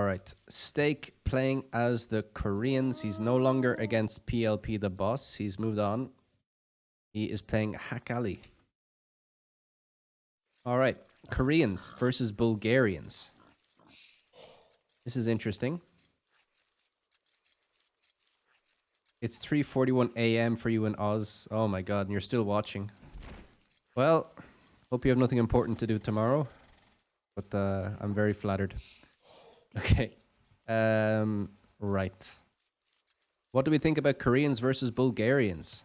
right. Steak playing as the Koreans. He's no longer against PLP the boss. He's moved on. He is playing Hakali. All right. Koreans versus Bulgarians. This is interesting. It's 3:41 a.m. for you in Oz. Oh my god, and you're still watching. Well, hope you have nothing important to do tomorrow. But I'm very flattered. Okay. Right. What do we think about Koreans versus Bulgarians?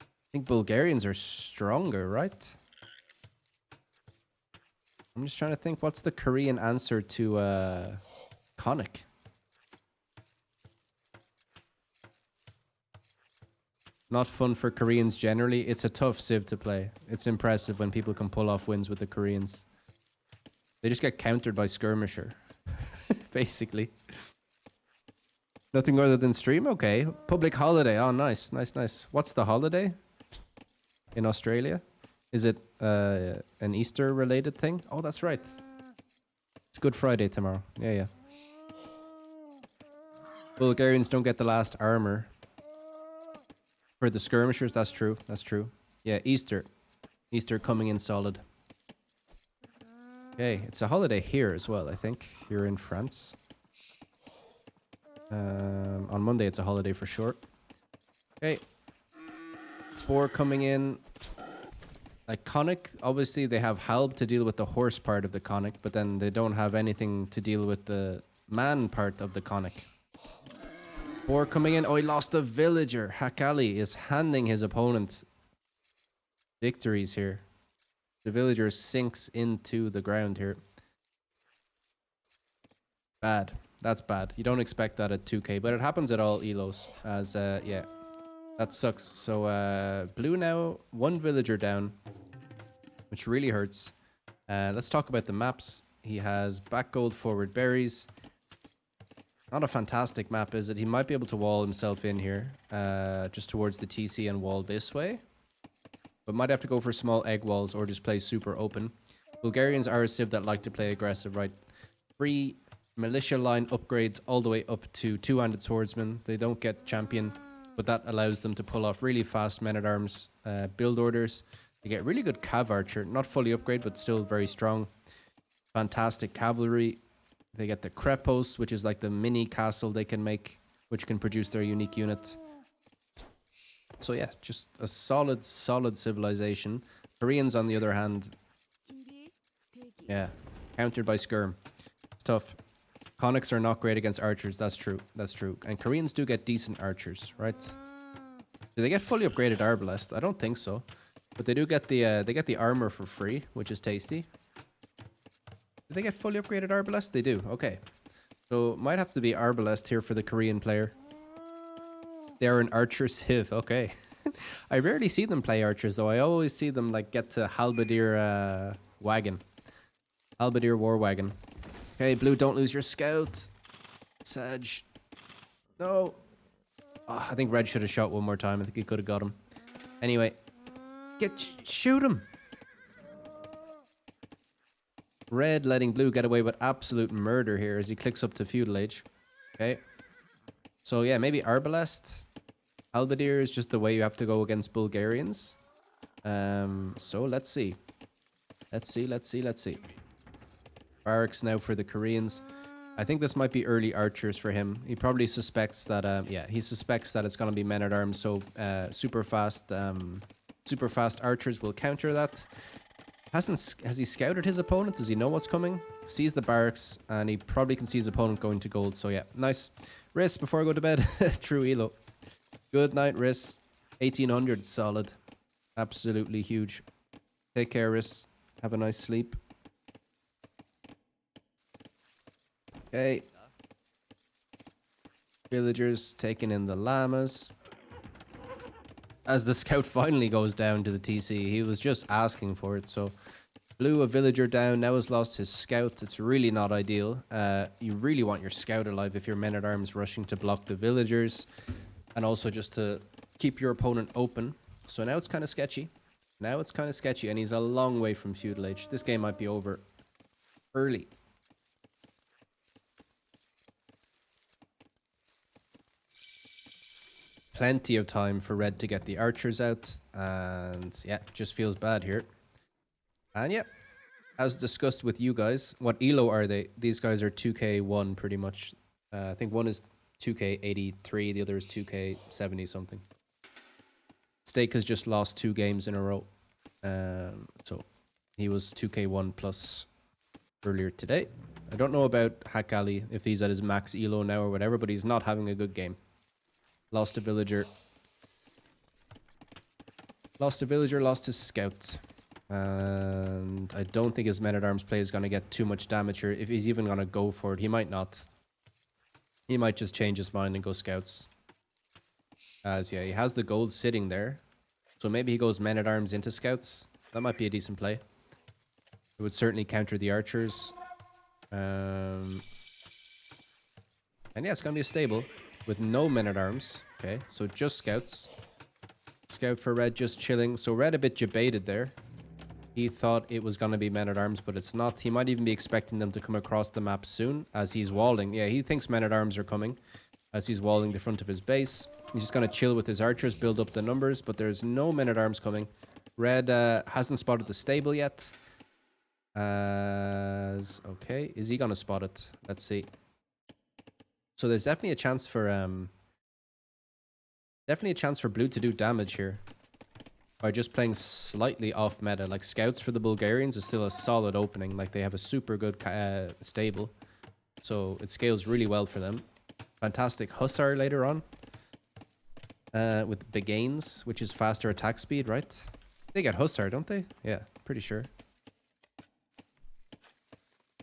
I think Bulgarians are stronger, right? I'm just trying to think, what's the Korean answer to Conic? Not fun for Koreans generally. It's a tough civ to play. It's impressive when people can pull off wins with the Koreans. They just get countered by Skirmisher, basically. Nothing other than stream? Okay. Public holiday. Oh, nice, nice, nice. What's the holiday in Australia? Is it an Easter-related thing? Oh, that's right. It's Good Friday tomorrow. Yeah, yeah. Bulgarians don't get the last armor. For the skirmishers, that's true. That's true. Yeah, Easter. Easter coming in solid. Okay, it's a holiday here as well, I think. Here in France. On Monday, it's a holiday for sure. Okay. 4 coming in. Like Conic, obviously they have Halb to deal with the horse part of the Conic, but then they don't have anything to deal with the man part of the Conic. 4 coming in. Oh, he lost a villager. Hakali is handing his opponent victories here. The villager sinks into the ground here. Bad. That's bad. You don't expect that at 2k, but it happens at all elos. As, yeah. That sucks. So, blue now, 1 villager down, which really hurts. Let's talk about the maps. He has back gold, forward berries. Not a fantastic map, is it? He might be able to wall himself in here, just towards the TC and wall this way. But might have to go for small egg walls or just play super open. Bulgarians are a civ that like to play aggressive, right? Free militia line upgrades all the way up to two-handed swordsman. They don't get champion, but that allows them to pull off really fast men-at-arms build orders. They get really good cav archer, not fully upgrade, but still very strong. Fantastic cavalry. They get the Krepos, which is like the mini castle they can make, which can produce their unique unit. So yeah, just a solid, solid civilization. Koreans, on the other hand, yeah, countered by Skirm. It's tough. Conics are not great against archers. That's true. That's true. And Koreans do get decent archers, right? Do they get fully upgraded arbalest? I don't think so, but they do get the armor for free, which is tasty. Do they get fully upgraded arbalest? They do. Okay, so might have to be arbalest here for the Korean player. They're an archer civ. Okay. I rarely see them play archers though. I always see them like get to halberdier wagon. Halberdier war wagon. Okay, blue, don't lose your scout. Sag. No. Oh, I think red should have shot one more time. I think he could have got him. Anyway. Shoot him. Red letting blue get away with absolute murder here as he clicks up to feudal age. Okay. So yeah, maybe arbalest. Halberdier is just the way you have to go against Bulgarians. So let's see. Let's see. Barracks now for the Koreans. I think this might be early archers for him. He probably suspects that, yeah, he suspects that it's going to be men-at-arms, so super fast archers will counter that. Has he scouted his opponent? Does he know what's coming? Sees the barracks, and he probably can see his opponent going to gold, so yeah, nice. Riss, before I go to bed. True elo. Good night, Riss. 1800, solid. Absolutely huge. Take care, Riss. Have a nice sleep. Okay. Villagers taking in the llamas. As the scout finally goes down to the TC, he was just asking for it, so blue, a villager down, now has lost his scout. It's really not ideal. You really want your scout alive if you're men-at-arms rushing to block the villagers, and also just to keep your opponent open. So now it's kind of sketchy. And he's a long way from feudal age. This game might be over early. plenty of time for red to get the archers out. And yeah, just feels bad here. And yeah, as discussed with you guys, what elo are they? These guys are 2k1 pretty much. I think one is 2k83, the other is 2k70 something. Stake has just lost 2 games in a row. So he was 2k1 plus earlier today. I don't know about Hack Ali, if he's at his max elo now or whatever, but he's not having a good game. Lost a villager. Lost a villager, lost his scout. And I don't think his men-at-arms play is going to get too much damage here. If he's even going to go for it, he might not. He might just change his mind and go scouts. As yeah, he has the gold sitting there. So maybe he goes men-at-arms into scouts. That might be a decent play. It would certainly counter the archers. And yeah, it's going to be a stable with no men-at-arms. Okay, so just scouts. Scout for red, just chilling. So red a bit debated there. He thought it was going to be men-at-arms, but it's not. He might even be expecting them to come across the map soon as he's walling. Yeah, he thinks men-at-arms are coming as he's walling the front of his base. He's just going to chill with his archers, build up the numbers, but there's no men-at-arms coming. Red hasn't spotted the stable yet. Okay, is he going to spot it? Let's see. So there's definitely a chance for blue to do damage here by just playing slightly off meta. Like scouts for the Bulgarians is still a solid opening. Like they have a super good stable, so it scales really well for them. Fantastic hussar later on with Begains, which is faster attack speed, right? They get hussar, don't they? Yeah, pretty sure.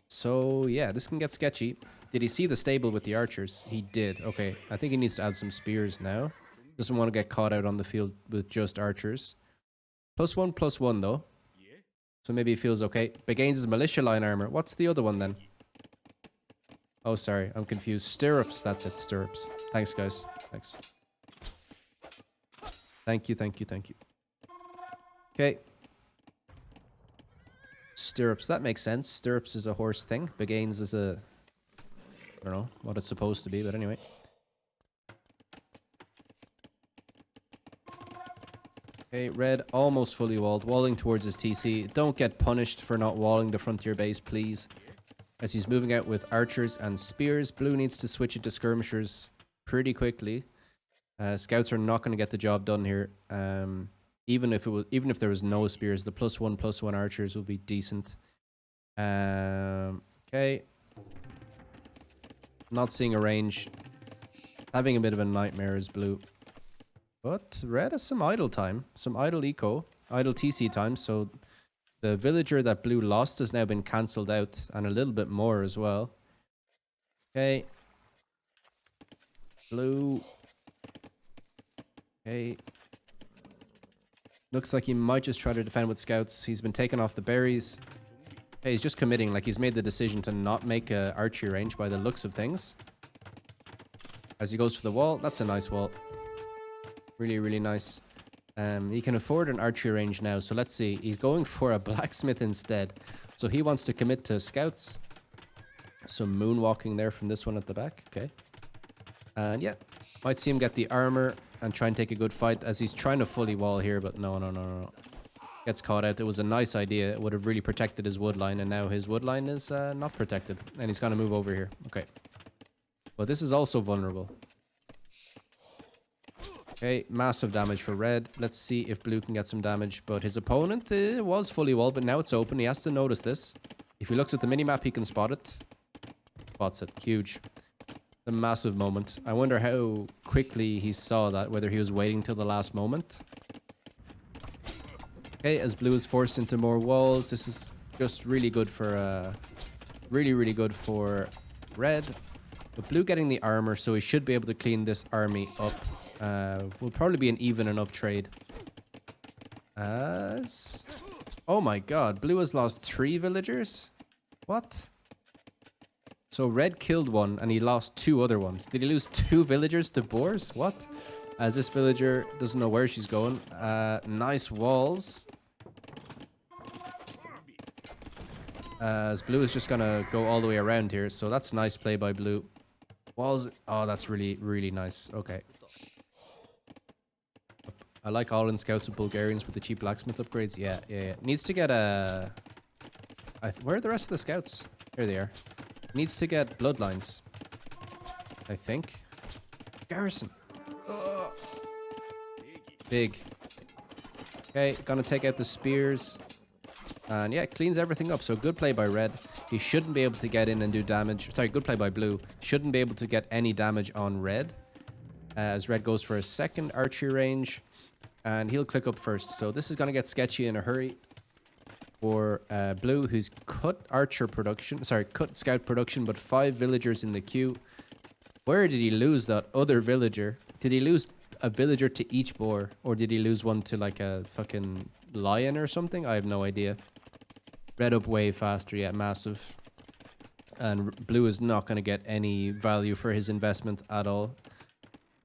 So yeah, this can get sketchy. Did he see the stable with the archers? He did. Okay, I think he needs to add some spears now. Doesn't want to get caught out on the field with just archers. +1/+1 though. So maybe he feels okay. Begains is militia line armor. What's the other one then? Oh, sorry. I'm confused. Stirrups. That's it. Stirrups. Thanks, guys. Thanks. Thank you, thank you, thank you. Okay. Stirrups. That makes sense. Stirrups is a horse thing. Begains is a... I don't know what it's supposed to be, but anyway. Okay, red almost fully walled, walling towards his TC. Don't get punished for not walling the front of your base, please. As he's moving out with archers and spears, blue needs to switch it to skirmishers pretty quickly. Scouts are not going to get the job done here. Even if there was no spears, the +1/+1 archers will be decent. Okay. Not seeing a range. Having a bit of a nightmare is blue. But red has some idle time. Some idle eco. Idle TC time. So the villager that blue lost has now been cancelled out. And a little bit more as well. Okay. Blue. Okay. Looks like he might just try to defend with scouts. He's been taken off the berries. Okay, he's just committing. Like he's made the decision to not make a archery range by the looks of things. As he goes for the wall. That's a nice wall. Really, really nice. He can afford an archery range now. So let's see. He's going for a blacksmith instead. So he wants to commit to scouts. Some moonwalking there from this one at the back. Okay. And yeah. Might see him get the armor and try and take a good fight as he's trying to fully wall here. But no. Gets caught out. It was a nice idea. It would have really protected his wood line. And now his wood line is not protected. And he's going to move over here. Okay. But this is also vulnerable. Okay, massive damage for red. Let's see if blue can get some damage. But his opponent was fully walled, but now it's open. He has to notice this. If he looks at the minimap, he can spot it. Spots it. Huge. A massive moment. I wonder how quickly he saw that, whether he was waiting till the last moment. Okay, as blue is forced into more walls, this is just really good for... really, really good for red. But blue getting the armor, so he should be able to clean this army up. Will probably be an even enough trade. As... Oh my god, blue has lost 3 villagers? What? So red killed one and he lost 2 other ones. Did he lose 2 villagers to boars? What? As this villager doesn't know where she's going. Nice walls. As blue is just gonna go all the way around here. So that's nice play by blue. Walls... Oh, that's really, really nice. Okay. I like all in scouts with Bulgarians with the cheap blacksmith upgrades. Yeah, yeah, yeah. Needs to get a... where are the rest of the scouts? There they are. Needs to get bloodlines. I think. Garrison. Ugh. Big. Okay, gonna take out the spears. And yeah, cleans everything up. So good play by red. He shouldn't be able to get in and do damage. Sorry, good play by blue. Shouldn't be able to get any damage on red. As red goes for a second archery range. And he'll click up first. So this is gonna get sketchy in a hurry. For blue, who's cut archer production. Sorry, cut scout production, but 5 villagers in the queue. Where did he lose that other villager? Did he lose a villager to each boar? Or did he lose one to like a fucking lion or something? I have no idea. Red up way faster, yeah, massive. And blue is not going to get any value for his investment at all.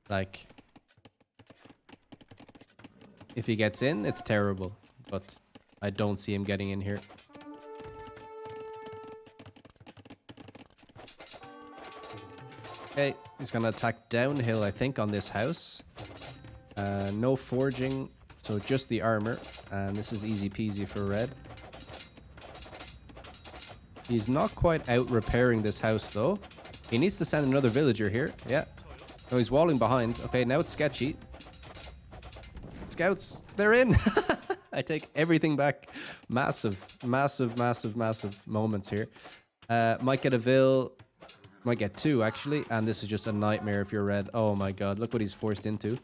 Like, if he gets in, it's terrible. But I don't see him getting in here. Okay, he's going to attack downhill, I think, on this house. No forging, so just the armor. And this is easy peasy for red. He's not quite out repairing this house, though. He needs to send another villager here. Yeah. No, he's walling behind. Okay, now it's sketchy. Scouts, they're in. I take everything back. Massive, massive, massive, massive moments here. Might get a vill. Might get 2, actually. And this is just a nightmare if you're red. Oh, my God. Look what he's forced into.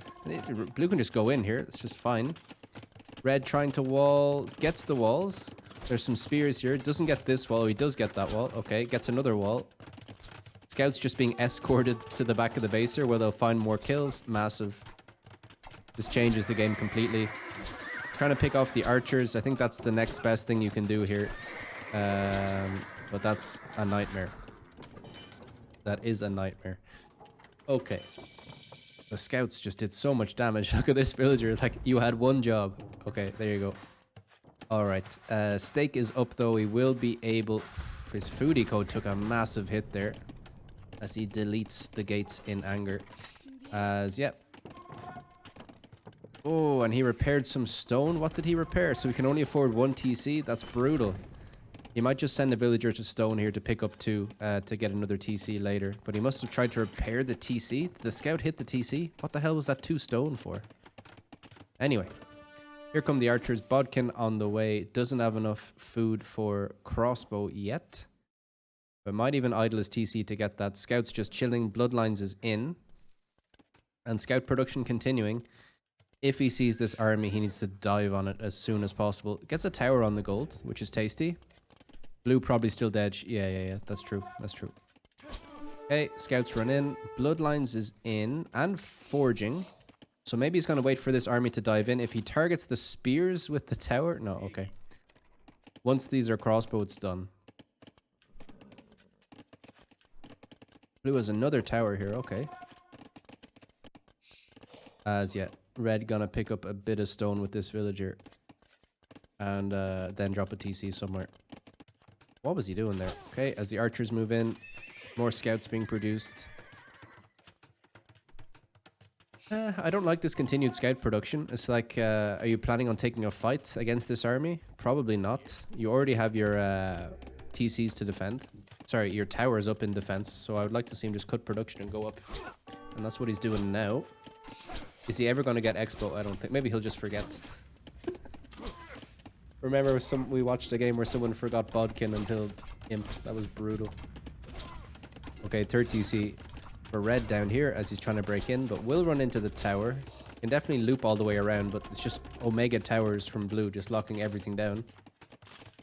Blue can just go in here. It's just fine. Red trying to wall. Gets the walls. There's some spears here. Doesn't get this wall. Oh, he does get that wall. Okay, gets another wall. Scouts just being escorted to the back of the base here where they'll find more kills. Massive. This changes the game completely. Trying to pick off the archers. I think that's the next best thing you can do here. But that's a nightmare. That is a nightmare. Okay. The scouts just did so much damage. Look at this villager. Like, you had one job. Okay, there you go. Alright, Steak is up though. He will be able... His foodie code took a massive hit there. As he deletes the gates in anger. Yep. Oh, and he repaired some stone. What did he repair? So we can only afford 1 TC? That's brutal. He might just send a villager to stone here to pick up 2 to get another TC later. But he must have tried to repair the TC. Did the scout hit the TC? What the hell was that 2 stone for? Anyway. Here come the archers. Bodkin on the way. Doesn't have enough food for crossbow yet. But might even idle his TC to get that. Scouts just chilling. Bloodlines is in. And scout production continuing. If he sees this army, he needs to dive on it as soon as possible. Gets a tower on the gold, which is tasty. Blue probably still dead. Yeah. That's true. That's true. Okay, scouts run in. Bloodlines is in. And forging. So maybe he's going to wait for this army to dive in. If he targets the spears with the tower... No, okay. Once these are crossbow, it's done. Blue has another tower here. Okay. Yet. Red gonna pick up a bit of stone with this villager. And then drop a TC somewhere. What was he doing there? Okay, as the archers move in. More scouts being produced. I don't like this continued scout production. It's like, are you planning on taking a fight against this army? Probably not. You already have your TCs to defend. Sorry, your towers up in defense. So I would like to see him just cut production and go up. And that's what he's doing now. Is he ever going to get Expo? I don't think. Maybe he'll just forget. Remember we watched a game where someone forgot Bodkin until Imp. That was brutal. Okay, third TC. For red down here as he's trying to break in, but will run into the tower. Can definitely loop all the way around, but it's just Omega towers from blue, just locking everything down.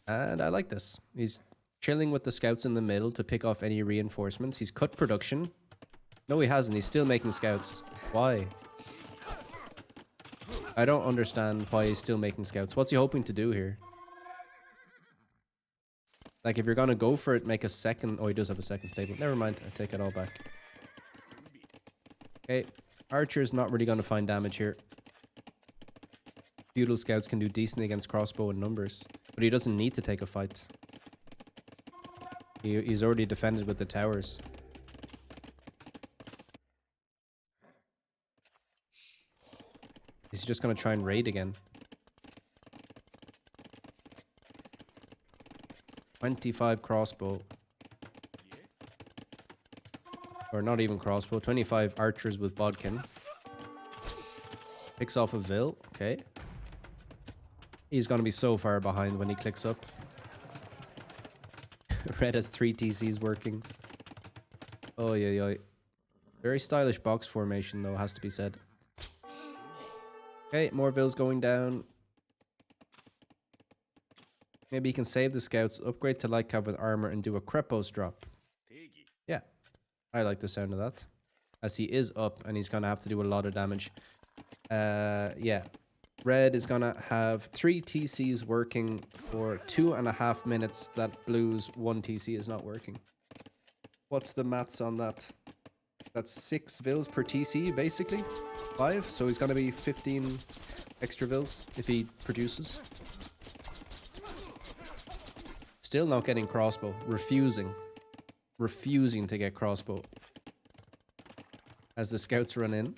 And I like this. He's chilling with the scouts in the middle to pick off any reinforcements. He's cut production. No, he hasn't. He's still making scouts. Why? I don't understand why he's still making scouts. What's he hoping to do here? Like, if you're gonna go for it, make a second... Oh, he does have a second stable. Never mind. I take it all back. Okay, archer's not really going to find damage here. Feudal scouts can do decently against crossbow and numbers, but he doesn't need to take a fight. He's already defended with the towers. Is he just going to try and raid again? 25 crossbow. Or not even crossbow. 25 archers with bodkin. Picks off a Vil. Okay. He's going to be so far behind when he clicks up. Red has 3 TCs working. Oh, yeah. Very stylish box formation, though, has to be said. Okay, more Vils going down. Maybe he can save the scouts, upgrade to light cav with armor, and do a Krepos drop. Yeah, I like the sound of that. As he is up, and he's going to have to do a lot of damage. Yeah. Red is going to have 3 TCs working for 2.5 minutes. That blue's 1 TC is not working. What's the maths on that? That's 6 Vils per TC, basically. 5, so he's going to be 15 extra Vils if he produces. Still not getting crossbow. Refusing to get crossbow. As the scouts run in.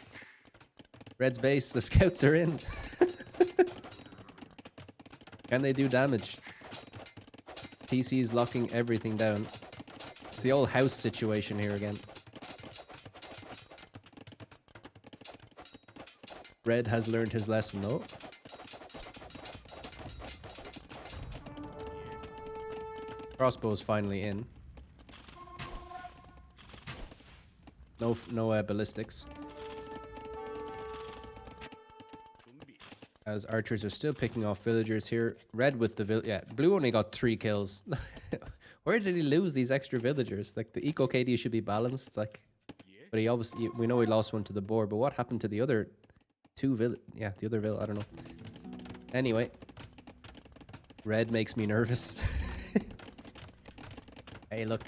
Red's base, the scouts are in. Can they do damage? TC is locking everything down. It's the old house situation here again. Red has learned his lesson though. Crossbow's finally in. No ballistics. As archers are still picking off villagers here. Red with the yeah, blue only got 3 kills. Where did he lose these extra villagers? Like the eco KD should be balanced, like, but he obviously, we know he lost one to the boar, but what happened to the other 2 yeah, the other I don't know. Anyway, red makes me nervous. Hey, look,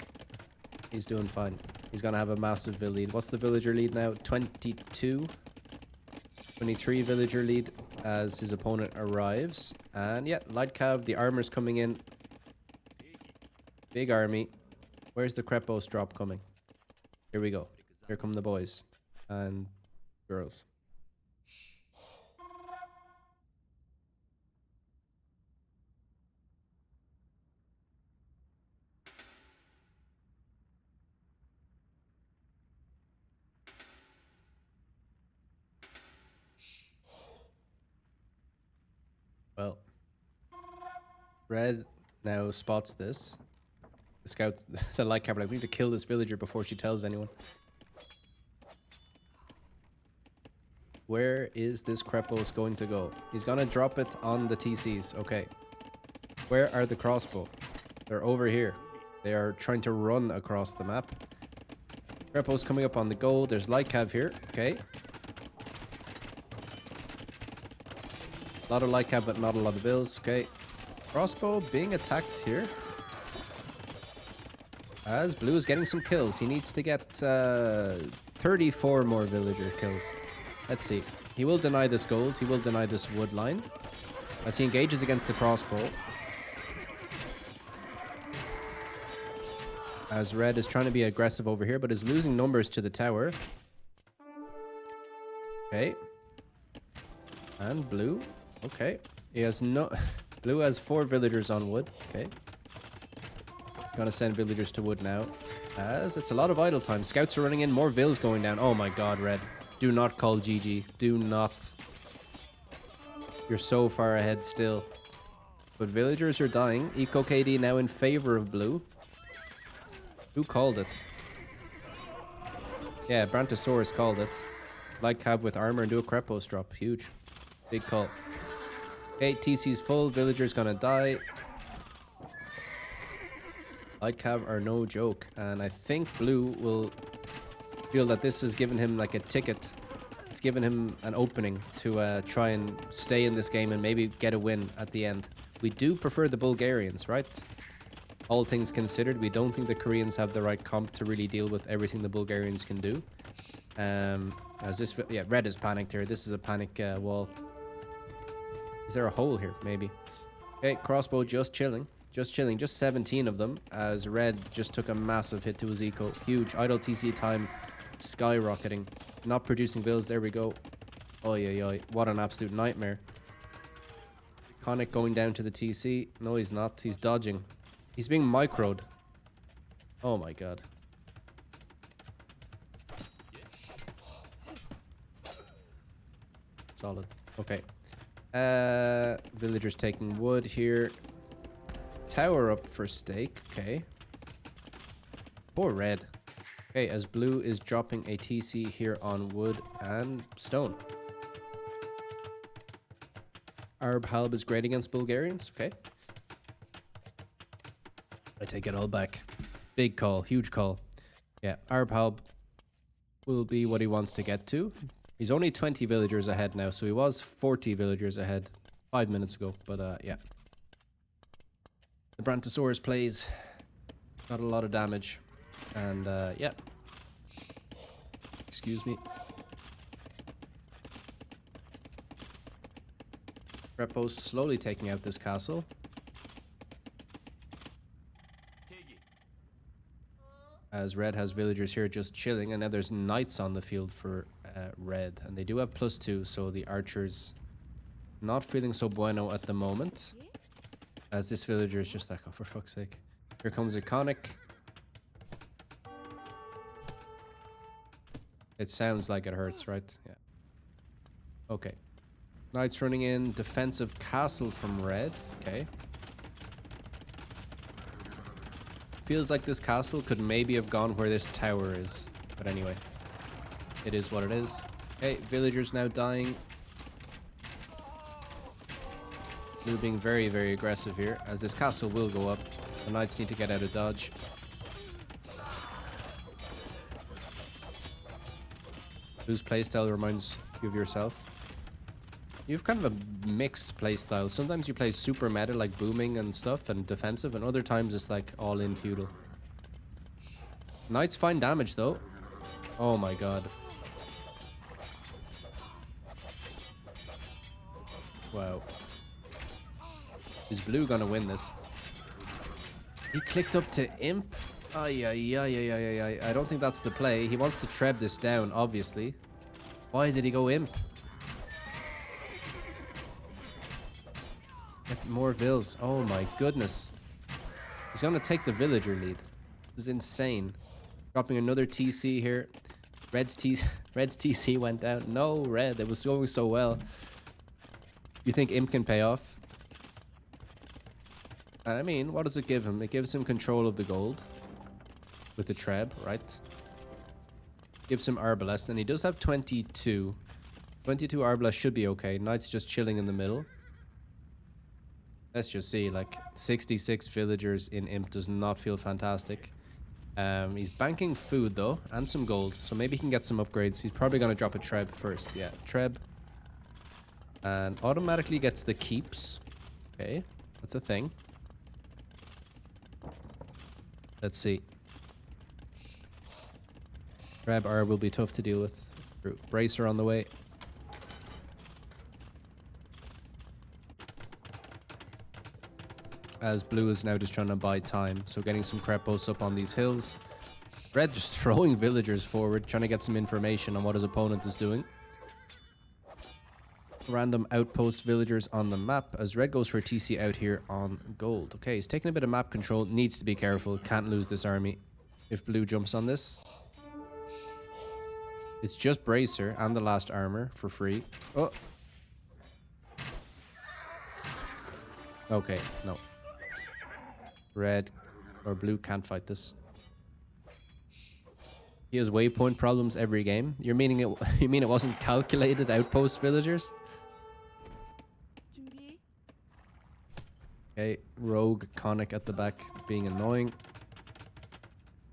he's doing fine. He's gonna have a massive vill lead. What's the villager lead now? 22, 23 villager lead as his opponent arrives. And yeah, light cav, the armor's coming in. Big army. Where's the Krepos drop coming? Here we go. Here come the boys and girls. Well, red now spots this. The scout, the light cav, like, we need to kill this villager before she tells anyone. Where is this Krepos going to go? He's gonna drop it on the TCs. Okay. Where are the crossbow? They're over here. They are trying to run across the map. Krepos coming up on the goal. There's light cav here. Okay. A lot of light cav, but not a lot of bills. Okay. Crossbow being attacked here. As blue is getting some kills. He needs to get 34 more villager kills. Let's see. He will deny this gold. He will deny this wood line. As he engages against the crossbow. As red is trying to be aggressive over here, but is losing numbers to the tower. Okay. And blue. Okay. He has no... Blue has 4 villagers on wood. Okay. Gonna send villagers to wood now. As it's a lot of idle time. Scouts are running in. More vills going down. Oh my god, red. Do not call GG. Do not. You're so far ahead still. But villagers are dying. Eco KD now in favor of blue. Who called it? Yeah, Brantosaurus called it. Light cav with armor and do a Krepos drop. Huge. Big call. Okay, TC's full. Villager's gonna die. Light cav are no joke. And I think blue will feel that this has given him like a ticket. It's given him an opening to try and stay in this game and maybe get a win at the end. We do prefer the Bulgarians, right? All things considered, we don't think the Koreans have the right comp to really deal with everything the Bulgarians can do. As this, yeah, red is panicked here. This is a panic wall. Is there a hole here? Maybe. Okay, crossbow just chilling. Just chilling. Just 17 of them as red just took a massive hit to his eco. Huge. Idle TC time skyrocketing. Not producing bills. There we go. Oh yeah, what an absolute nightmare. Conic going down to the TC. No, he's not. He's dodging. He's being microed. Oh my god. Solid. Okay. Villagers taking wood here. Tower up for stake. Okay. Poor red. Okay, as blue is dropping a TC here on wood and stone. Arb Halb is great against Bulgarians. Okay. I take it all back. Big call. Huge call. Yeah, Arb Halb will be what he wants to get to. He's only 20 villagers ahead now, so he was 40 villagers ahead 5 minutes ago. But yeah. The Brantosaurus plays. Got a lot of damage. And yeah. Excuse me. Repo's slowly taking out this castle. As red has villagers here just chilling, and now there's knights on the field for red. And they do have +2, so the archers not feeling so bueno at the moment. As this villager is just like, oh, for fuck's sake. Here comes a Conic. It sounds like it hurts, right? Yeah. Okay. Knights running in. Defensive castle from red. Okay. Feels like this castle could maybe have gone where this tower is. But anyway. It is what it is. Okay, villagers now dying. Blue being very, very aggressive here. As this castle will go up. The knights need to get out of dodge. Blue's playstyle reminds you of yourself. You have kind of a mixed playstyle. Sometimes you play super meta like booming and stuff and defensive, and other times it's like all in feudal. Knights find damage though. Oh my god. Wow. Is blue gonna win this? He clicked up to imp. Ay. I don't think that's the play. He wants to treb this down, obviously. Why did he go imp? Get more vills. Oh my goodness. He's gonna take the villager lead. This is insane. Dropping another TC here. Red's TC went down. No, red. It was going so well. You think imp can pay off? I mean, what does it give him? It gives him control of the gold. With the treb, right? Gives him Arbalest, and he does have 22. 22 Arbalest should be okay. Knight's just chilling in the middle. Let's just see, like, 66 villagers in Imp does not feel fantastic. He's banking food, though, and some gold, so maybe he can get some upgrades. He's probably going to drop a Treb first. Yeah, Treb. And automatically gets the keeps. Okay, that's a thing. Let's see. Treb R will be tough to deal with. Bracer on the way. As blue is now just trying to buy time. So getting some Krepos up on these hills. Red just throwing villagers forward, trying to get some information on what his opponent is doing. Random outpost villagers on the map as red goes for a TC out here on gold. Okay, he's taking a bit of map control. Needs to be careful. Can't lose this army if blue jumps on this. It's just Bracer and the last armor for free. Oh. Okay, no. Red or blue can't fight this. He has waypoint problems every game. You're meaning it? You mean it wasn't calculated outpost villagers? Okay, rogue Conic at the back being annoying.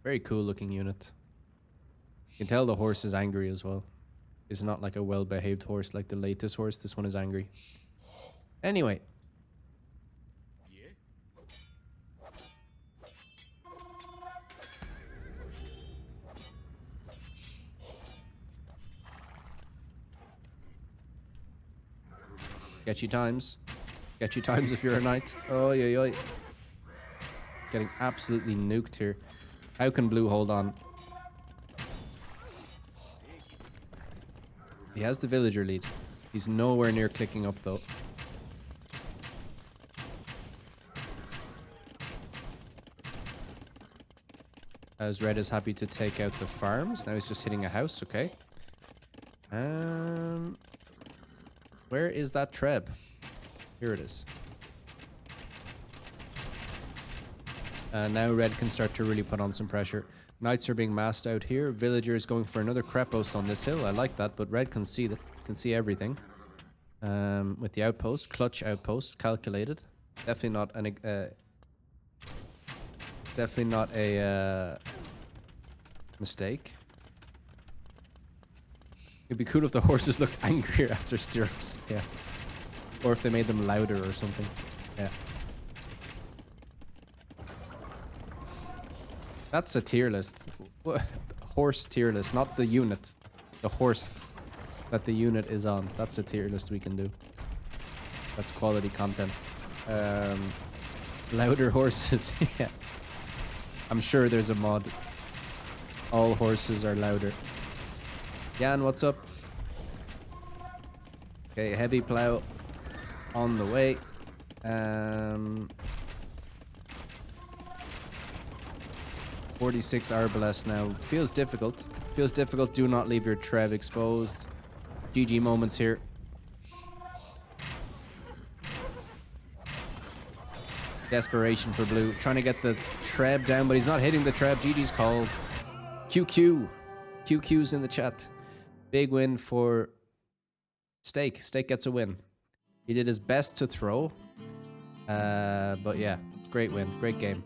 Very cool looking unit. You can tell the horse is angry as well. It's not like a well-behaved horse like the latest horse. This one is angry. Anyway. Get you times. Get you times if you're a knight. Oh, yeah. Getting absolutely nuked here. How can blue hold on? He has the villager lead. He's nowhere near clicking up though. As Red is happy to take out the farms. Now he's just hitting a house. Okay. Where is that Treb? Here it is. Now Red can start to really put on some pressure. Knights are being massed out here. Villager is going for another Krepos on this hill. I like that, but Red can see everything. With the outpost, clutch outpost, calculated. Definitely not a mistake. It'd be cool if the horses looked angrier after stirrups. Yeah. Or if they made them louder or something. Yeah. That's a tier list. Horse tier list, not the unit. The horse that the unit is on. That's a tier list we can do. That's quality content. Louder horses. Yeah. I'm sure there's a mod. All horses are louder. Jan, what's up? Okay, heavy plow on the way. 46 Arbalest now. Feels difficult. Feels difficult. Do not leave your Trev exposed. GG moments here. Desperation for blue. Trying to get the Treb down, but he's not hitting the Treb. GG's called. QQ. QQ's in the chat. Big win for Steak. Steak gets a win. He did his best to throw. But yeah, great win. Great game.